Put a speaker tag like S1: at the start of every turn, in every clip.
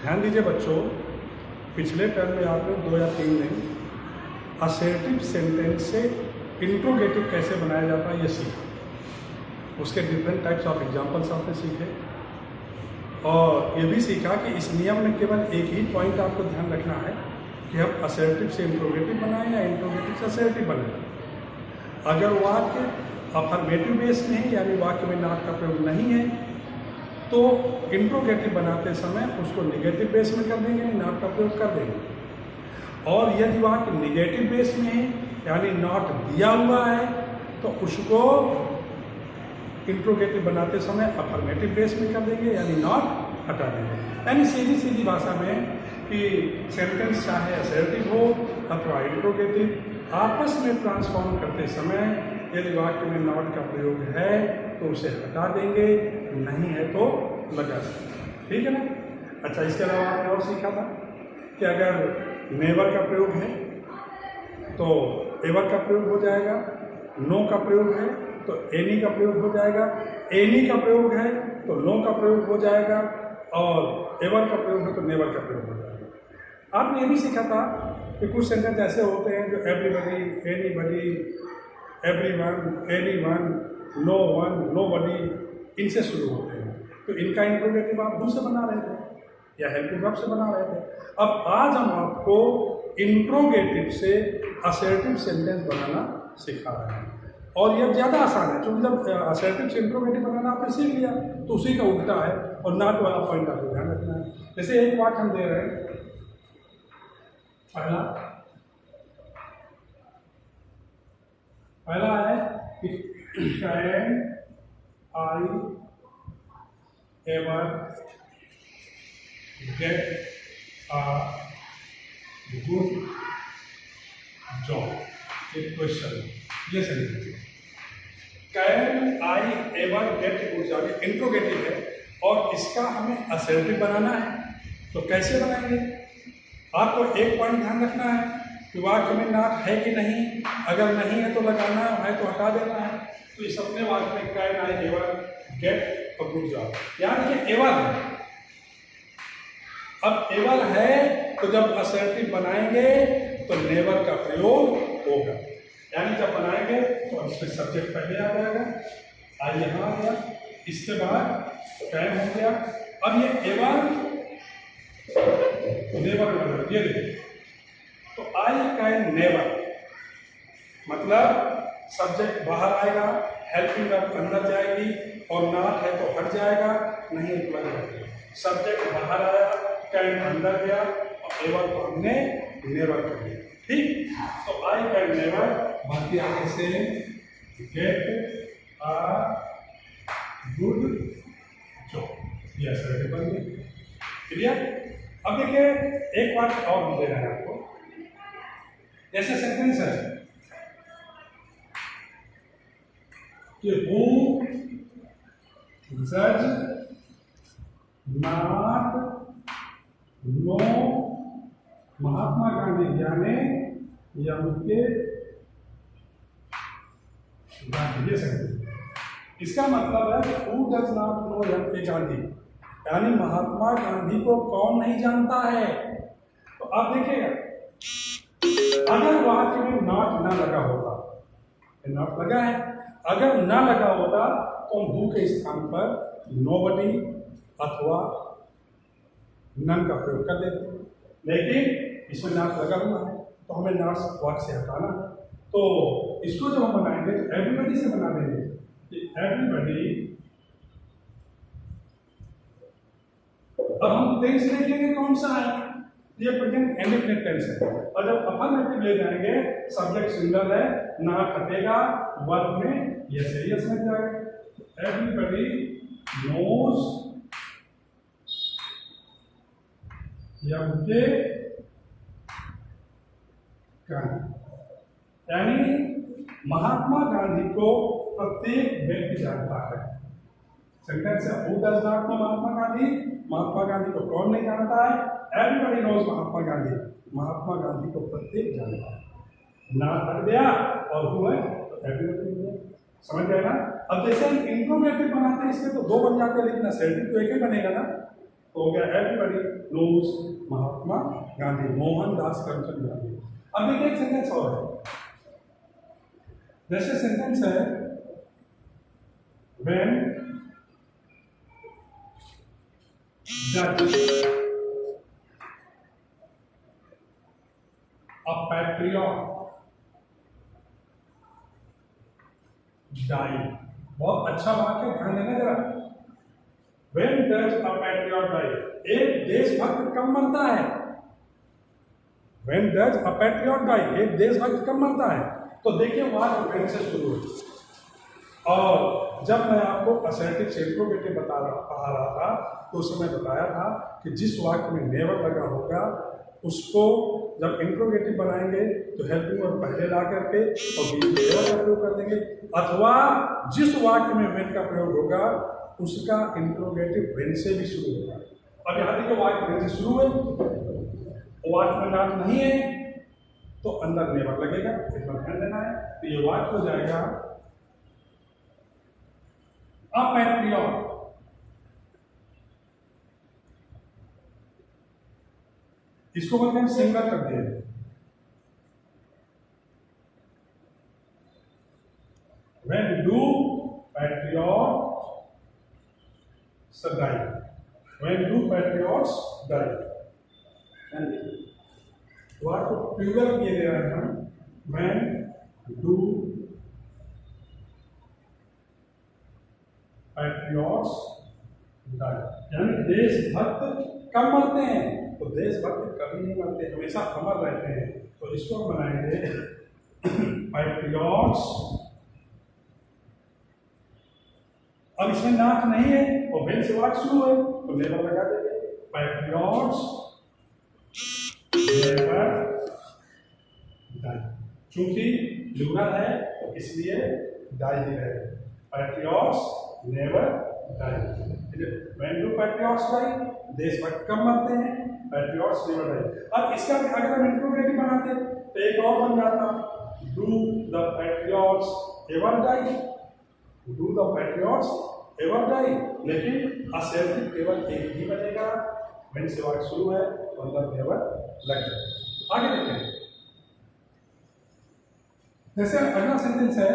S1: ध्यान दीजिए बच्चों, पिछले टर्म में आपने 2 या 3 दिन असर्टिव सेंटेंस से इंट्रोगेटिव कैसे बनाया जाता है ये सीखा। उसके डिफरेंट टाइप्स ऑफ एग्जांपल्स आपने सीखे और ये भी सीखा कि इस नियम में केवल एक ही पॉइंट आपको ध्यान रखना है कि हम असर्टिव से इंट्रोगेटिव बनाएं या इंट्रोगेटिव से असर्टिव बनाएं। अगर वाक्य अफर्मेटिव बेस में है यानी वाक्य में नॉट का प्रयोग नहीं है तो इंट्रोगेटिव बनाते समय उसको निगेटिव बेस में कर देंगे, नॉट का प्रयोग कर देंगे। और यदि वाक्य निगेटिव बेस में है यानी नॉट दिया हुआ है तो उसको इंट्रोगेटिव बनाते समय अफर्मेटिव बेस में कर देंगे यानी नॉट हटा देंगे। यानी सीधी सीधी भाषा में कि सेंटेंस चाहे असर्टिव हो अथवा इंट्रोगेटिव, आपस में ट्रांसफॉर्म करते समय यदि वाक्य में नॉट का प्रयोग है तो उसे हटा देंगे, नहीं है तो लगा देंगे। ठीक है ना। अच्छा, इसके अलावा आपने और सीखा था कि अगर नेवर का प्रयोग है तो एवर का प्रयोग हो जाएगा, नो का प्रयोग है तो एनी का प्रयोग हो जाएगा, एनी का प्रयोग है तो नो का प्रयोग हो जाएगा और एवर का प्रयोग है तो नेवर का प्रयोग हो जाएगा। आपने ये भी सीखा था कि कुछ सेंटेंस ऐसे होते हैं जो everybody, anybody, everyone, anyone, no one, nobody इनसे शुरू होते हैं, तो इनका इंट्रोगेटिव आप डू से बना रहे थे या हेल्पिंग वर्ब से बना रहे थे। अब आज हम आपको इंट्रोगेटिव से असर्टिव सेंटेंस बनाना सिखा रहे हैं और यह ज़्यादा आसान है क्योंकि जब असर्टिव से इंट्रोगेटिव बनाना आपने सीख लिया तो उसी का उल्टा है और नॉट वाला पॉइंट आपको ध्यान रखना है। जैसे एक वाक्य हम दे रहे हैं, पहला है कि can I ever get a good job, एक क्वेश्चन ये सही। Can I ever get a good job interrogative है और इसका हमें असर्टिव बनाना है तो कैसे बनाएंगे? आपको एक पॉइंट ध्यान रखना है कि वाक्य में नॉट है कि नहीं, अगर नहीं है तो लगाना है तो हटा देना है। तो इस अपने वाक्य में can I ever get a good job, यानी कि एवर है। अब एवर है तो जब असर्टिव बनाएंगे तो नेवर का प्रयोग होगा, यानी जब बनाएंगे तो इसमें सब्जेक्ट पहले आ जाएगा, आई यहाँ आ गया, इसके बाद कैन हो गया। अब ये एवर नेवर ये देखिए तो आई कैन नेवर मतलब सब्जेक्ट बाहर आएगा, हेल्पिंग वर्ब अंदर जाएगी और नॉट है तो हट जाएगा, नहीं तो लग जाएगा। सब्जेक्ट बाहर आया, कैन अंदर गया और एवर को हमने नेवर कर दिया। ठीक, तो आई कैन नेवर, बाकी आगे से गेट अ गुड जॉब, ये असर्टिव बन गई। क्लियर? अब देखिए एक बात और हम दे रहे हैं आपको, जैसे सेंटेंस है कि हु जज नॉट नो महात्मा गांधी यानी एम के गांधी, ये सेंटेंस। इसका मतलब है कि who does not know M K Gandhi यानी महात्मा गांधी को कौन नहीं जानता है। तो आप देखिएगा अगर वाक्य में नॉट ना लगा होता, नॉट लगा है, अगर ना लगा होता तो हम हु के स्थान पर नोबडी अथवा नन का प्रयोग कर देते, लेकिन इसमें नॉट लगा हुआ है तो हमें नॉट वाक्य से हटाना। तो इसको जब हम बनाएंगे तो एवरीबडी से बना देंगे कि एवरीबडी। अब हम टेंस देखेंगे कौन सा है, ये प्रेजेंट इंडेफिनिट टेंस है और जब अफर्मेटिव ले जाएंगे सब्जेक्ट सिंगल है, नॉट हटेगा, वर्ब में यस है यस लग जाएगा। Everybody knows M K Gandhi यानी महात्मा गांधी को प्रत्येक व्यक्ति जानता है। सेंटेंस है who does not no Mahatma Gandhi, Mahatma Gandhi को कौन नहीं जानता है? एवरीबडी नोज महात्मा गांधी, महात्मा गांधी को प्रत्येक जानता है। ना हट गया और हु है तो एवरीबडी, समझ गए ना। अब जैसे हम इंट्रोगेटिव बनाते हैं इसमें तो 2 बन जाते हैं लेकिन असर्टिव तो एक ही बनेगा ना। तो हो गया एवरीबॉडी नोज महात्मा गांधी, मोहनदास करमचंद गांधी। अब देखिए एक सेंटेंस और है, जैसे सेंटेंस है व्हेन जज a patriot died। बहुत अच्छा वाक्य, ध्यान देना जरा। When does a patriot die? एक देशभक्त कब मरता है? When does a patriot die? एक देशभक्त कब मरता है? तो देखिए वहां when से शुरू है। और जब मैं आपको असर्टिव से इंट्रोगेटिव पढ़ा रहा था तो उस समय बताया था कि जिस वाक्य में नेवर लगा होगा उसको जब इंट्रोगेटिव बनाएंगे तो हेल्पिंग वर्ब पहले ला करके और बीच में नेवर का प्रयोग कर देंगे, अथवा जिस वाक्य में व्हेन का प्रयोग होगा उसका इंट्रोगेटिव व्हेन से भी शुरू होगा। अब यहाँ देखिए वाक्य व्हेन से शुरू है, वाक्य में नाम नहीं है तो अंदर नेवर लगेगा, इतना ध्यान देना है। तो ये वाक्य हो जाएगा अ पैट्रियट, इसको बोलते हैं सिंगल कर दिया। When do patriots die? When do patriots die? वाक्य को प्लूरल किए दे रहे हैं हम। When do patriots die? यानी देशभक्त कब मरते हैं? तो देशभक्त कभी नहीं मरते, हमेशा अमर रहते हैं। तो इसको हम बनाएंगे पैट्रियट्स। अब इसमें नाक नहीं है और वेन से वाक्य शुरू है तो नेवर लगा देंगे, पैट्रियट्स नेवर डाई। चूंकि प्लूरल है तो इसलिए डाई ही रहेगा, patriots never die. When do patriots die? देशभक्त कब मरते हैं? Patriots never die. अब इसका अगर हम इंट्रोगेटिव बनाते तो एक और बन जाता, do the patriots ever die? Do the patriots ever die, लेकिन असर्टिव केवल एक ही बनेगा, व्हेन से वाक्य शुरू है तो अंदर नेवर लग जाएगा। आगे देखते हैं, जैसे अगला सेंटेंस है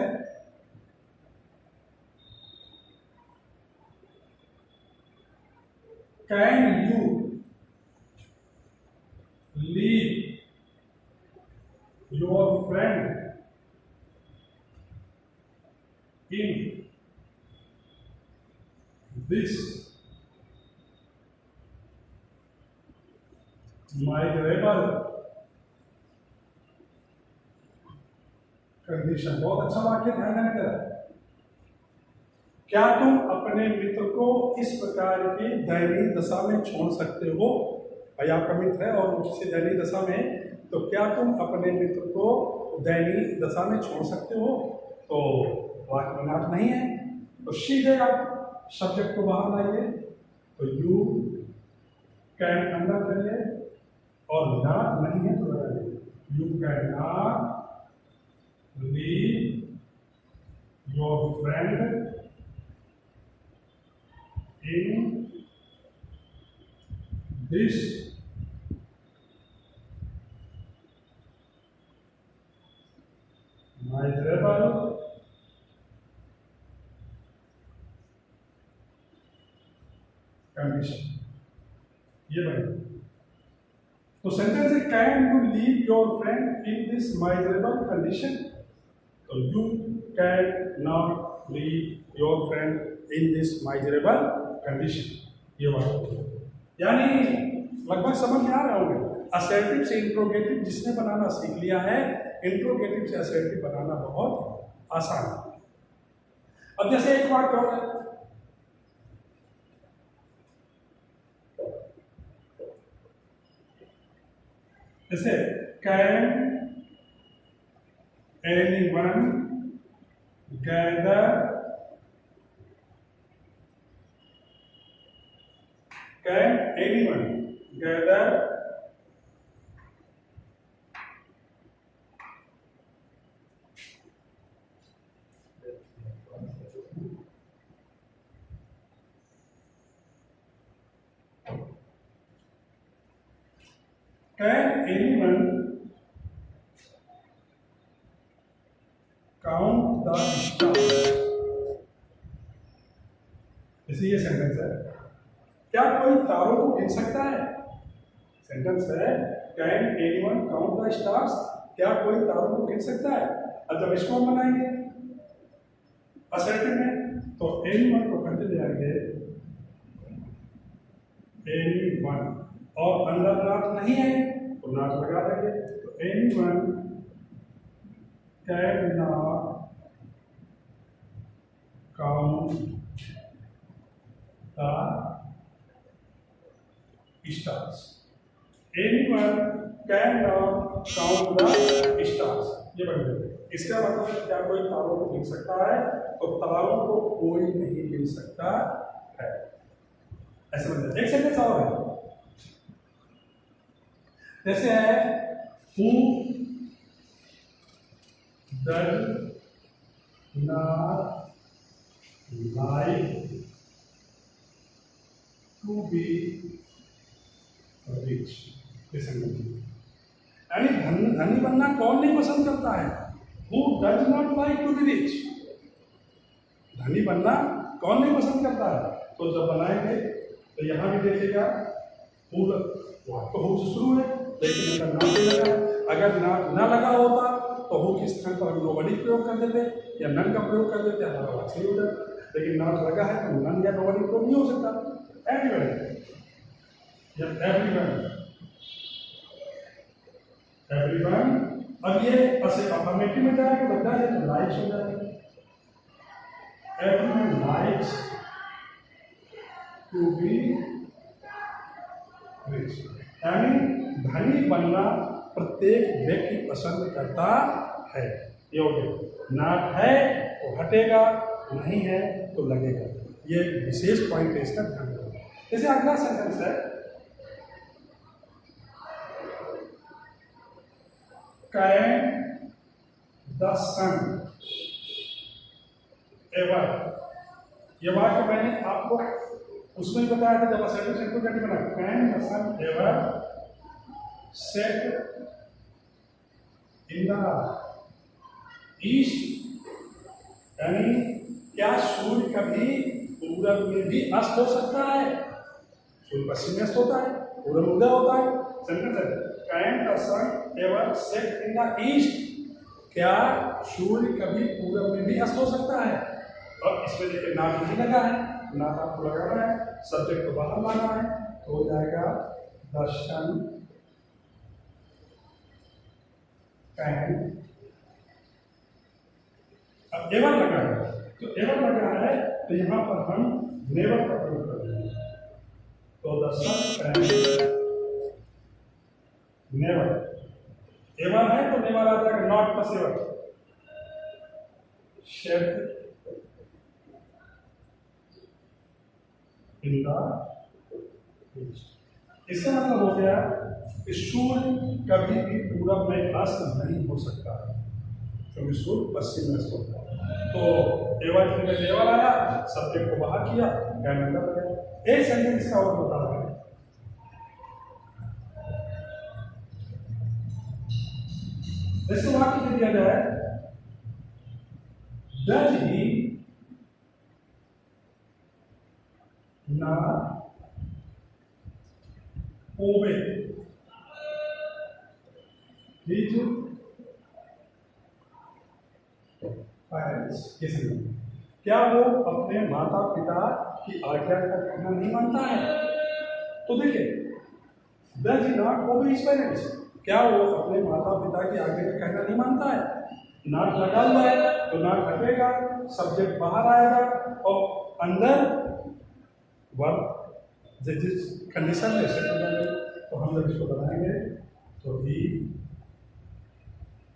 S1: can you leave your friend in this miserable condition. बहुत अच्छा वाक्य, ध्यान देने का। क्या तुम अपने मित्र को इस प्रकार की दयनीय दशा में छोड़ सकते हो? भाई आपका मित्र है और उससे दयनीय दशा में, तो क्या तुम अपने मित्र को दयनीय दशा में छोड़ सकते हो? तो वाक्य में नाट नहीं है तो सीधे आप सब्जेक्ट को बाहर लाइए, तो यू कैन अंदर करिए और नाट नहीं है तो लगाइए, you can not leave your friend in this miserable condition. ये बने तो सेंटेंस है can you leave your friend in this miserable condition? तो you can not leave your friend in this miserable condition. ये बात यानी लगभग समझ में आ रहे होंगे। असर्टिव से इंट्रोगेटिव जिसने बनाना सीख लिया है, इंट्रोगेटिव से असर्टिव बनाना बहुत आसान है। अब जैसे एक बात और है, जैसे can anyone gather, can anyone gather can anyone count the stars? ये सेंटेंस है, क्या कोई तारों को गिन सकता है? सेंटेंस है, can anyone count the stars? क्या कोई तारों को गिन सकता है? अब जब इसको हम बनाएंगे असर्टिव में, तो एनीवन को करते जाएंगे एनीवन, और अंदर नॉट नहीं है तो नॉट लगा देंगे, तो anyone can not count the stars. Anyone can now count the stars. ये बन गया। इसका मतलब है क्या कोई तारों को गिन सकता है? तो तारों को कोई नहीं गिन सकता है, ऐसे बन जाए। एक सेंटेंस और है, जैसे है who does not like to be rich. यानी धनी बनना कौन नहीं पसंद करता है? Who does not like to be rich? धनी बनना कौन नहीं पसंद करता है? तो जब बनाएंगे तो यहाँ भी देखिएगा who, तो who से शुरू है, लेकिन अगर ना भी लगा, अगर ना लगा होता तो who के स्थान पर हम nobody प्रयोग कर देते या none का प्रयोग कर देते, हमारा बात सही हो जाता। लेकिन ना लगा है तो none या nobody प्रयोग नहीं हो सकता। एवरीवन, अब ये अफर्मेटिव में जाएगा तो बता तो लाइक्स हो जाएगा। Everyone likes to be rich, यानी धनी बनना प्रत्येक व्यक्ति पसंद करता है। ये हो गया, नॉट है तो हटेगा, नहीं है तो लगेगा। ये विशेष पॉइंट है, इसका ध्यान रखना। जैसे अगला सेंटेंस है, कैन द सन एवर? ये वाक्य मैंने आपको उसमें बताया था जब सेंटेंस को कैसे बना। Can the sun ever set in the east? यानी क्या सूर्य कभी पूरब में भी अस्त हो सकता है? सूर्य पश्चिम में अस्त होता है, पूरब उदय होता है। सेंटेंस है, can the sun ever set in the east? क्या सूर्य कभी पूरब में भी अस्त हो सकता है? और इसमें देखिए नाम नहीं लगा है, नाम आपको लगाना है, सब्जेक्ट को बाहर लाना है, तो हो जाएगा द सन कैन। अब एवर लगा है, तो एवर लगा है तो यहाँ पर हम नेवर का प्रयोग कर देंगे, तो the sun can never. Ever है तो नेवर आ जाएगा, not plus ever, set in the east. इसका मतलब हो गया कि सूर्य कभी भी पूरब में अस्त नहीं हो सकता है, क्योंकि सूर्य पश्चिम में अस्त होता है। तो एवर में नेवर आया, सब्जेक्ट को बाहर किया, कैन अंदर आ गया। एक सेंटेंस इसका और बता रहा है, इसको वाक्य दे दिया जाए, does he not obey his parents? क्या वो अपने माता पिता की आज्ञा का कहना नहीं मानता है? तो देखिए, does he not obey his parents? क्या वो अपने माता पिता की आज्ञा का कहना नहीं मानता है? नॉट लगा हुआ है तो नॉट हटेगा, सब्जेक्ट बाहर आएगा और अंदर वर्ब जिस कंडीशन में सेट हो जाएंगे। तो हम जब इसको बनाएंगे तो ही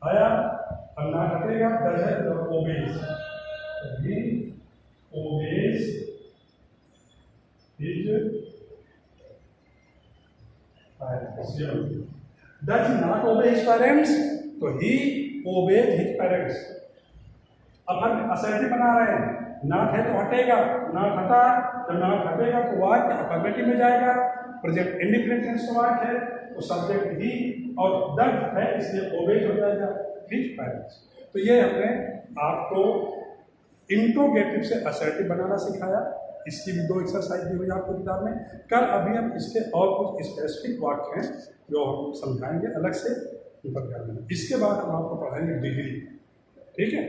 S1: आया, अब ना हटेगा, डज है तो ओबेज, तो he obeys his parents. Does he not obey his parents? तो ही ओबेज हिज पेरेंट्स। अब हम असर्टिव बना रहे हैं, नॉट है तो हटेगा, नॉट हटा, जब नॉट हटेगा तो वाक्य अफर्मेटिव में जाएगा, प्रेजेंट इंडिपेंडेंट टेंस का वाक्य है तो सब्जेक्ट ही और दर्द है इसलिए ओबेज हो जाएगा हिज पेरेंट्स। तो ये हमने आपको इंट्रोगेटिव से असर्टिव बनाना सिखाया। इसकी भी 2 एक्सरसाइज दी हुई आपको किताब में। कल अभी हम इसके और कुछ स्पेसिफिक वाक्य हैं जो हम समझाएंगे अलग से ऊपर। इसके बाद हम आपको पढ़ाएंगे डिग्री। ठीक है।